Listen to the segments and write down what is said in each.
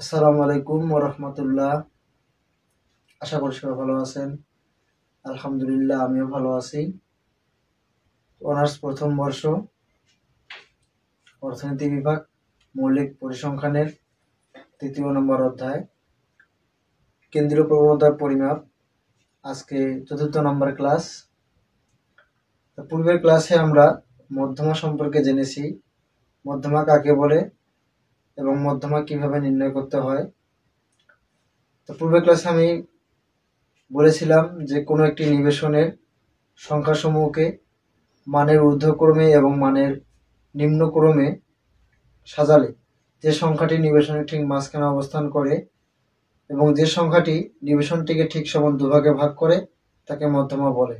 আসসালামু আলাইকুম ওয়া রাহমাতুল্লাহ। আশা করি সবাই ভালো আছেন। আলহামদুলিল্লাহ আমিও ভালো আছি। অনার্স প্রথম বর্ষ, অর্থনীতি বিভাগ, মৌলিক পরিসংখ্যানের ৩য় নম্বর অধ্যায়, কেন্দ্রীয় প্রবণতার পরিমাপ। আজকে ৪র্থ নম্বর ক্লাস। পূর্বের ক্লাসে আমরা মধ্যমা সম্পর্কে জেনেছি, মধ্যমা কাকে বলে এবং মধ্যমা কিভাবে নির্ণয় করতে হয়। তো পূর্বের ক্লাসে আমি বলেছিলাম যে কোনো একটি নিবেশনের সংখ্যাসমূহকে মানের ঊর্ধ্বক্রমে এবং মানের নিম্নক্রমে সাজালে যে সংখ্যাটি নিবেশনের ঠিক মাঝখানে অবস্থান করে এবং যে সংখ্যাটি নিবেশনটিকে ঠিক সমান দুভাগে ভাগ করে তাকে মধ্যমা বলে।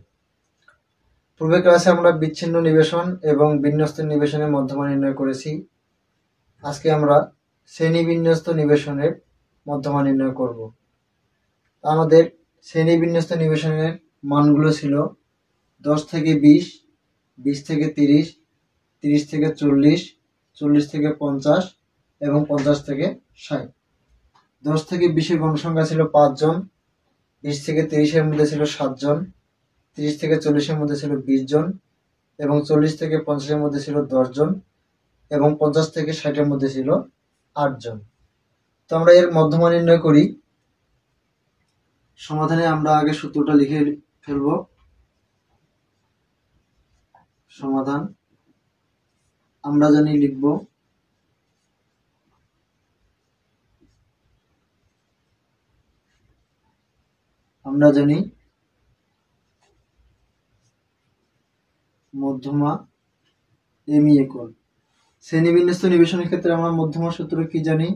পূর্বের ক্লাসে আমরা বিচ্ছিন্ন নিবেশন এবং বিন্যস্ত নিবেশনের মধ্যমা নির্ণয় করেছি। আজকে আমরা শ্রেণী বিন্যস্ত নিবেশনের মধ্যমা নির্ণয় করব। আমাদের শ্রেণী বিন্যস্ত নিবেশনের মানগুলো ছিল 10 থেকে 20, 20 থেকে 30, 30 থেকে 40, 40 থেকে 50 এবং 50 থেকে 60। 10 থেকে 20-এর গণসংখ্যা ছিল 5 জন, 20 থেকে 30-এর মধ্যে ছিল 7 জন, 30 থেকে 40-এর মধ্যে ছিল 20 জন এবং 40 থেকে 50-এর মধ্যে ছিল 10 জন এবং 50 থেকে 60-এর মধ্যে ছিল 8 জন। তো আমরা এর মধ্যমা নির্ণয় করি। সমাধানে আমরা আগে সূত্রটা লিখে ফেলব। সমাধান আমরা জানি লিখব মধ্যমা এম ইকুয়াল। শ্রেণী বিন্যস্ত নিবেশনের ক্ষেত্রে আমরা মধ্যমা সূত্র কি জানি?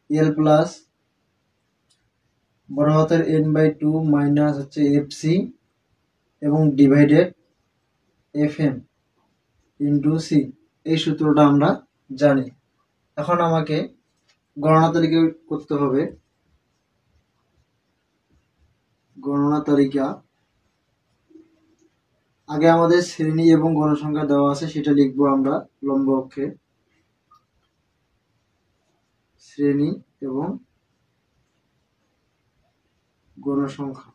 এল প্লাস বড় হাতের n/2 মাইনাস হচ্ছে এফসি এবং ডিভাইডেড এফএম ইন্টু সি। এই সূত্রটা আমরা জানি। এখন আমাকে গণনা তালিকা করতে হবে। গণনা তালিকা আগে আমাদের শ্রেণী এবং গণসংখ্যা দেওয়া আছে, সেটা লিখবো আমরা লম্ব অক্ষে। শ্রেণী এবং গণসংখ্যা।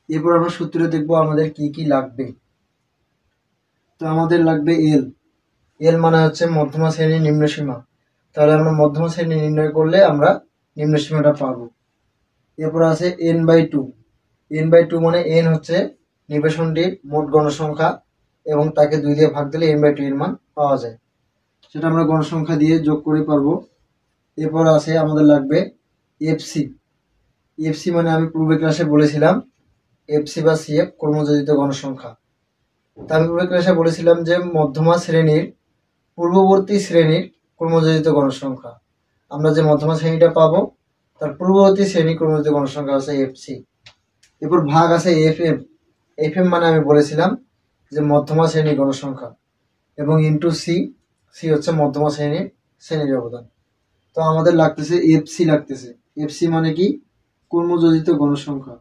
এরপর আমরা সূত্রে দেখবো আমাদের কি কি লাগবে। তো আমাদের লাগবে এল। এল মানে হচ্ছে মধ্যমা শ্রেণীর নিম্ন সীমা। তাহলে আমরা মধ্যমা শ্রেণী নির্ণয় করলে আমরা নিম্ন সীমাটা পাবো। এরপর আছে n/2। n/2 মানে n হচ্ছে নিবেশনটির মোট গণসংখ্যা এবং তাকে 2 দিয়ে ভাগ দিলে n/2 এর মান পাওয়া যায়। সেটা আমরা গণসংখ্যা দিয়ে যোগ করে পারবো। এরপর আছে আমাদের লাগবে এফসি। এফসি মানে আমি পূর্বের ক্লাসে বলেছিলাম এফসি বা সিএফ কর্মযোজিত গণসংখ্যা। তা আমি পূর্বের ক্লাসে বলেছিলাম যে মধ্যমা শ্রেণীর পূর্ববর্তী শ্রেণীর কর্মযোজিত গণসংখ্যা। আমরা যে মধ্যমা শ্রেণীটা পাবো তার পূর্ববর্তী শ্রেণী কর্মযোজিত গণসংখ্যা আছে এফসি। এরপর ভাগ আছে এফএম। এফএম মানে আমি বলেছিলাম যে মধ্যমা শ্রেণীর গণসংখ্যা এবং ইন্টু সি। সি হচ্ছে মধ্যমা শ্রেণীর ব্যবধান। তো আমাদের লাগতেছে এফসি লাগতেছে। এফসি মানে কি? কর্মযোজিত গণসংখ্যা।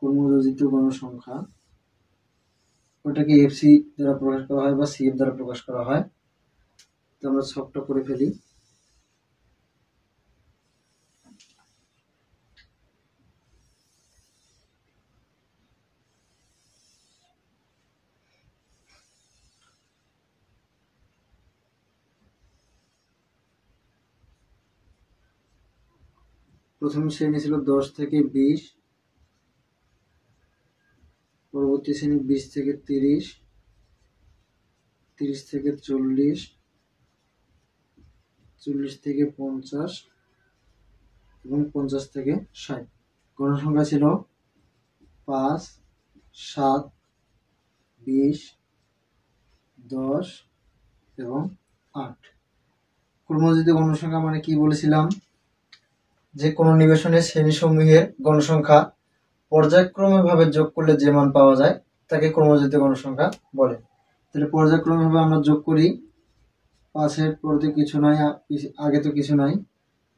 কর্মযোজিত গণসংখ্যা ওটাকে এফসি দ্বারা প্রকাশ করা হয় বা সিএফ দ্বারা প্রকাশ করা হয়। তো আমরা ছকটা করে ফেলি। প্রথম শ্রেণী ছিল 10 থেকে 20, পরবর্তী শ্রেণী 20 থেকে 30, 30 থেকে 40, 40 থেকে 50 এবং 50 থেকে 60। গণসংখ্যা ছিল 5, 7, 20, 10 এবং 8। কর্মযোজিত গণসংখ্যা মানে কি বলেছিলাম? যে কোনো নিবেশনের শ্রেণীসমূহের গণসংখ্যা পর্যায়ক্রমে ভাবে যোগ করলে যে মান পাওয়া যায় তাকে কর্মযোজিত গণসংখ্যা বলে। তাহলে পর্যায়ক্রমে ভাবে আমরা যোগ করি। 5-এর পরে কিছু নাই, আগে তো কিছু নাই,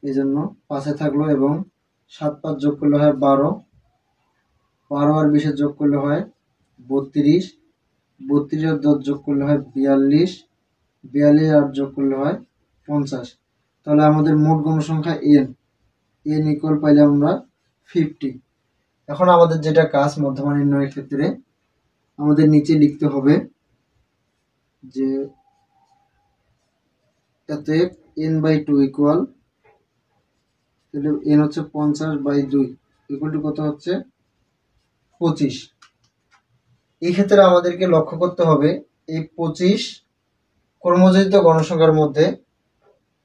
এই জন্য 5-এ থাকলো এবং 7 5 যোগ করলে হয় 12, 12 আর 20 যোগ করলে হয় 32, 32 আর 10 যোগ করলে হয় 42, 42 আর 8 যোগ করলে হয় 50। তাহলে আমাদের মোট গণসংখ্যা n ইকুয়াল পাইলে আমরা 50। এখন আমাদের যেটা কাজ মধ্যমা নির্ণয়ের ক্ষেত্রে আমাদের নিচে লিখতে হবে যে অতএব n/2 ইকুয়াল, তাহলে n হচ্ছে 50/2 ইকুয়াল টু কত হচ্ছে 25। এই ক্ষেত্রে আমাদেরকে লক্ষ্য করতে হবে এই 25 ক্রমযোজিত গণসংখ্যার মধ্যে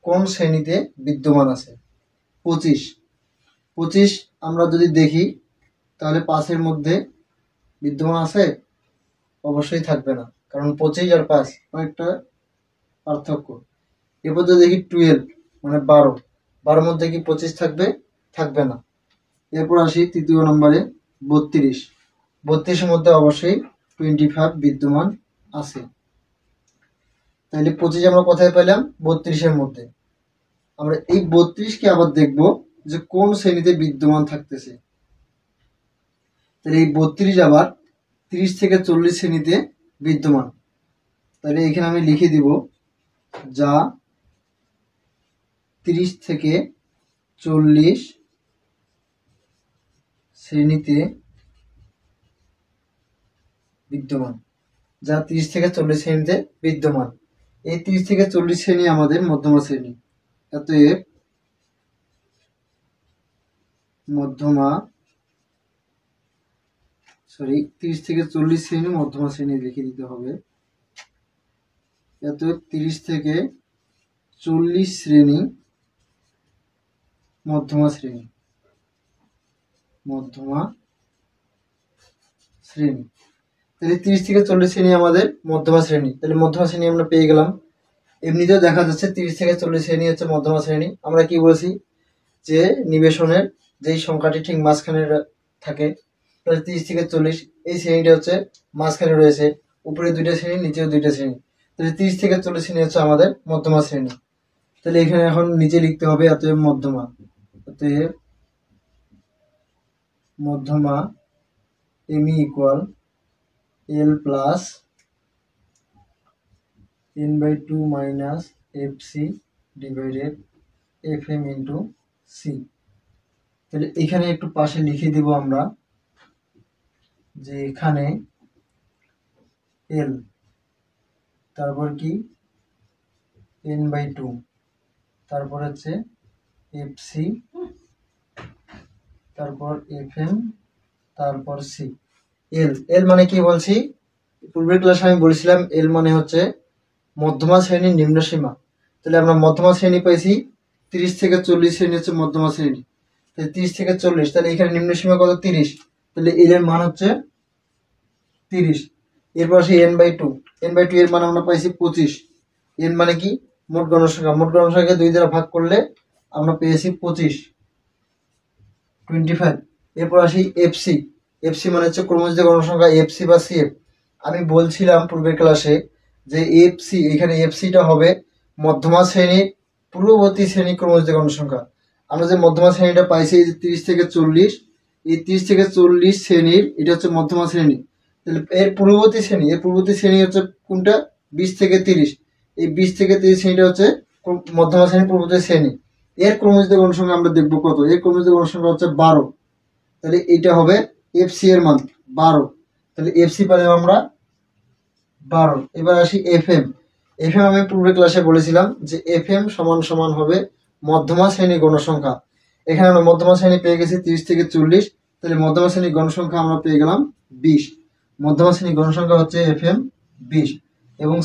কোন শ্রেণীতে বিদ্যমান আছে। 25 আমরা যদি দেখি তাহলে 5-এর মধ্যে বিদ্যমান আছে, অবশ্যই থাকবে না, কারণ 25 আর 5 অনেকটা পার্থক্য। এরপর যদি দেখি 12 মানে 12 মধ্যে কি 25 থাকবে? থাকবে না। এরপর আসি তৃতীয় নম্বরে 32-এর মধ্যে অবশ্যই 25 বিদ্যমান আছে। তাহলে 25 আমরা কোথায় পেলাম? 32-এর মধ্যে। আমরা এই 32-কে আবার দেখব যে কোন শ্রেণীতে বিদ্যমান থাকতেছে। তাহলে এই 32 আবার 30 থেকে 40 শ্রেণীতে বিদ্যমান। তাহলে এখানে আমি লিখে দিব যা 30 থেকে 40 শ্রেণীতে বিদ্যমান, যা 30 থেকে 40 শ্রেণীতে বিদ্যমান। এই 30 থেকে 40 শ্রেণী আমাদের মধ্যমা শ্রেণী। অতএব মধ্যমা 30 থেকে 40 শ্রেণী মধ্যমা শ্রেণী লিখে দিতে হবে। অতএব 30 থেকে 40 শ্রেণী মধ্যমা শ্রেণী। তাহলে 30 থেকে 40 শ্রেণী আমাদের মধ্যমা শ্রেণী। তাহলে মধ্যমা শ্রেণী আমরা পেয়ে গেলাম। এমনিতেও দেখা যাচ্ছে 30 থেকে 40 শ্রেণী হচ্ছে মধ্যমা শ্রেণী। আমরা কি বলছি যে নিবেশনের যেই সংখ্যাটি ঠিক মাঝখানে থাকে, তাহলে 30 থেকে 40 এই শ্রেণীটা হচ্ছে মাঝখানে রয়েছে, উপরে 2টা শ্রেণী, নিচেও 2টা শ্রেণী। তাহলে 30 থেকে 40 শ্রেণী হচ্ছে আমাদের মধ্যমা শ্রেণী। তাহলে এখানে এখন নিচে লিখতে হবে অতএব মধ্যমা ME equal L plus n/2 minus FC divided FM into C। তাহলে এখানে একটু পাশে লিখে দিব আমরা যে এখানে L, তারপর কি n/2, তারপর হচ্ছে FC, তারপর FM, তারপর C। L মানে কি বলছি? পূর্বের ক্লাসে আমি বলেছিলাম L মানে হচ্ছে মধ্যমা শ্রেণীর নিম্ন সীমা। তাহলে আমরা মধ্যমা শ্রেণী পাইছি 30 থেকে 40 শ্রেণী হচ্ছে মধ্যমা শ্রেণী। তাহলে 30 থেকে 40, তাহলে এখানে নিম্ন সীমা কত? 30। তাহলে L এর মান হচ্ছে 30। এরপর আসি n/2 এর মান আমরা পাইছি 25। n মানে কি? মোট গণসংখ্যা। মোট গণসংখ্যাকে 2 দ্বারা ভাগ করলে আমরা পেয়েছি 25। এরপর আসি FC মানে হচ্ছে ক্রমযোজিত গণসংখ্যা FC বা CF। আমি বলছিলাম পূর্বের ক্লাসে যে FC, এখানে FCটা হবে মধ্যমা শ্রেণীর পূর্ববর্তী শ্রেণী ক্রমযোজিত গণসংখ্যা। আমরা যে মধ্যমা শ্রেণীটা পাইছি এই যে 30 থেকে 40, এই 30 থেকে 40 শ্রেণীর এটা হচ্ছে মধ্যমা শ্রেণী। তাহলে এর পূর্ববর্তী শ্রেণী হচ্ছে কোনটা? 20 থেকে 30। এই 20 থেকে 30 শ্রেণীটা হচ্ছে মধ্যমা শ্রেণীর পূর্ববর্তী শ্রেণী। এর ক্রমযোজিত গণসংখ্যা আমরা দেখবো কত। এর ক্রমযোজিত গণসংখ্যা হচ্ছে 12। তাহলে এটা হবে FC এর মান 12। তাহলে FC পেলাম আমরা 12। এবার আসি FM আমি পূর্বের ক্লাসে বলেছিলাম যে FM সমান সমান হবে মধ্যমা শ্রেণী গণসংখ্যা। এখানে আমরা মধ্যমা শ্রেণী পেয়ে গেছি 30 থেকে 40। তাহলে মধ্যমা শ্রেণী গণসংখ্যা আমরা পেয়ে গেলাম 20। মধ্যমা শ্রেণী গণসংখ্যা হচ্ছে FM 20। এবং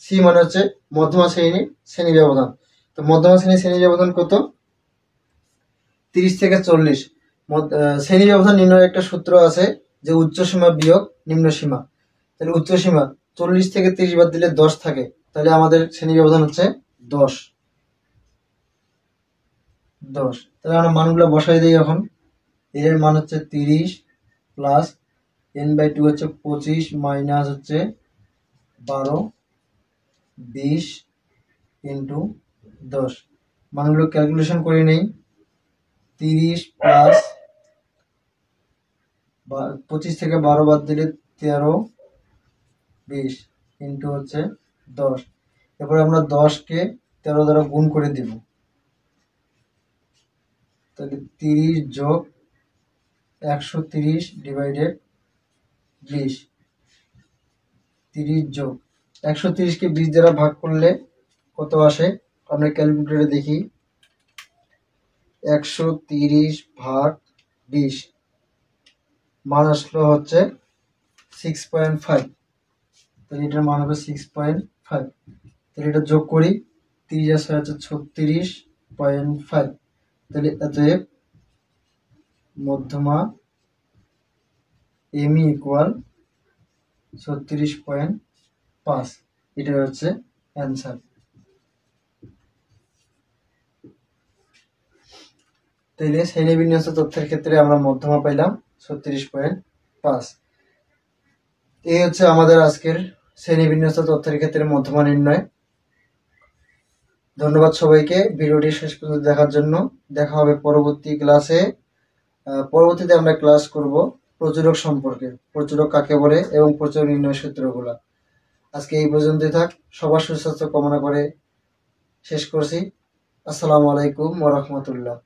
C মানে হচ্ছে মধ্যমা শ্রেণী ব্যবধান। তো মধ্যমা শ্রেণী ব্যবধান কত? 30 থেকে 40। শ্রেণী ব্যবধান নির্ণয়ের একটা সূত্র আছে যে উচ্চ সীমা বিয়োগ নিম্ন সীমা। তাহলে উচ্চ সীমা 40 থেকে 30 বাদ দিলে 10 থাকে, তাহলে আমাদের শ্রেণী ব্যবধান হচ্ছে 10। তাহলে আমরা মানগুলো বসাই দিই। এখন এর মান হচ্ছে 30 প্লাস n/2 হচ্ছে 25 মাইনাস হচ্ছে 12 20 ইন্টু 10। মানগুলো ক্যালকুলেশন করে নেই। 30 প্লাস 25 থেকে 12 বাদ দিলে 13, 20 ইন্টু হচ্ছে 10। এরপরে আমরা 10-কে 13 দ্বারা গুণ করে দিব, তাহলে 30 যোগ 130 ডিভাইডেড 20। 30 যোগ 130-কে 20 দ্বারা ভাগ করলে কত আসে আমরা ক্যালকুলেটরে দেখি। 130 ভাগ 20 মান আসলো হচ্ছে 6.5। তাহলে এটার মান হবে 6.5। তাহলে এটা যোগ করি, 30 আসে হচ্ছে 36.5। তাহলে অতএব মধ্যমা এম ইকুয়াল 36.5। এটা হচ্ছে অ্যান্সার। তাহলে শ্রেণীবিন্যাস তথ্যের ক্ষেত্রে আমরা মধ্যমা পাইলাম 36.5। এই হচ্ছে আমাদের আজকের শ্রেণীবিন্যাস তথ্যের ক্ষেত্রে মধ্যমা নির্ণয়। ধন্যবাদ সবাইকে ভিডিওটি শেষ পর্যন্ত দেখার জন্য। দেখা হবে পরবর্তী ক্লাসে। পরবর্তীতে আমরা ক্লাস করব প্রচুরক সম্পর্কে, প্রচুরক কাকে বলে এবং প্রচুরক নির্ণয় সূত্রগুলো। আজকে এই পর্যন্তই থাক। সবার সুস্বাস্থ্য কামনা করে শেষ করছি। আসসালামু আলাইকুম ওয়া রাহমাতুল্লাহ।